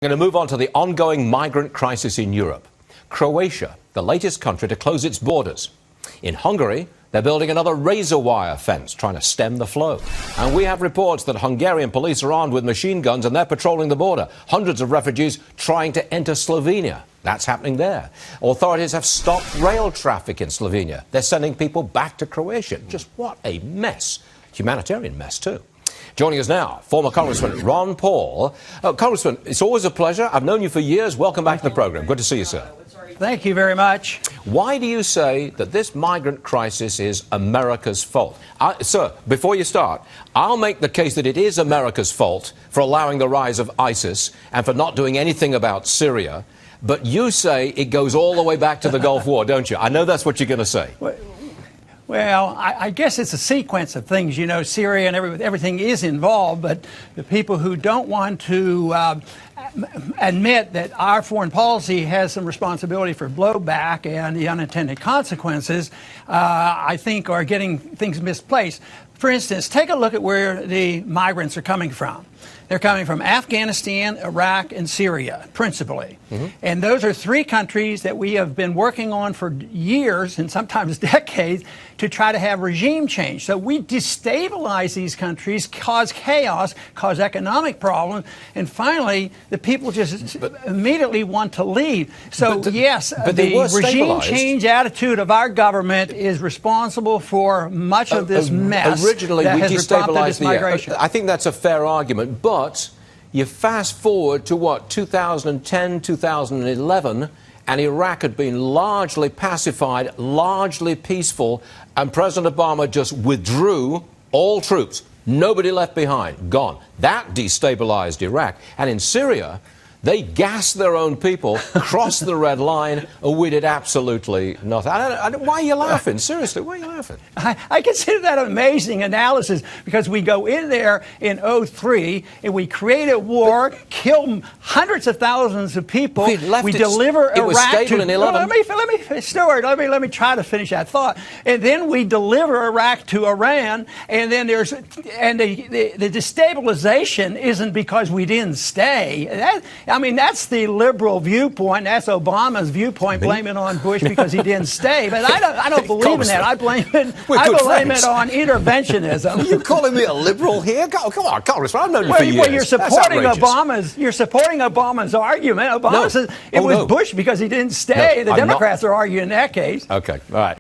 We're going to move on to the ongoing migrant crisis in Europe. Croatia, the latest country to close its borders. In Hungary, they're building another razor wire fence, trying to stem the flow. And we have reports that Hungarian police are armed with machine guns and they're patrolling the border. Hundreds of refugees trying to enter Slovenia. That's happening there. Authorities have stopped rail traffic in Slovenia. They're sending people back to Croatia. Just what a mess. Humanitarian mess, too. Joining us now, former Congressman Ron Paul. Congressman, it's always a pleasure. I've known you for years. Welcome back to the program. Good to see you, sir. Thank you very much. Why do you say that this migrant crisis is America's fault? Sir, before you start, I'll make the case that it is America's fault for allowing the rise of ISIS and for not doing anything about Syria. But you say it goes all the way back to the Gulf War, don't you? I know that's what you're going to say. Well, I guess it's a sequence of things. You know, Syria and everything is involved, but the people who don't want to admit that our foreign policy has some responsibility for blowback and the unintended consequences, I think are getting things misplaced. For instance, take a look at where the migrants are coming from. They're coming from Afghanistan, Iraq, and Syria, principally. And those are three countries that we have been working on for years and sometimes decades to try to have regime change. So we destabilize these countries, cause chaos, cause economic problems, and finally the people just immediately want to leave. So the regime change attitude of our government is responsible for much of this mess. Originally, that we has destabilized this migration. I think that's a fair argument, but you fast forward to what, 2010, 2011, and Iraq had been largely pacified, largely peaceful, and President Obama just withdrew all troops. Nobody left behind, gone. That destabilized Iraq. And in Syria, they gassed their own people, crossed the red line, and we did absolutely nothing. Why are you laughing? Seriously, why are you laughing? I consider that an amazing analysis because we go in there in 2003 and we create a war, kill hundreds of thousands of people. We deliver Iraq. It was stable in 11. Let me try to finish that thought. And then we deliver Iraq to Iran, and then the destabilization isn't because we didn't stay. That's the liberal viewpoint. That's Obama's viewpoint. Blame it on Bush because he didn't stay. But I don't believe in that. I blame it on interventionism. Are you calling me a liberal here? Come on, Congressman. I've known you for years. Well, you're supporting Obama's argument. Obama says it was Bush because he didn't stay. The Democrats are arguing that case. Okay, all right.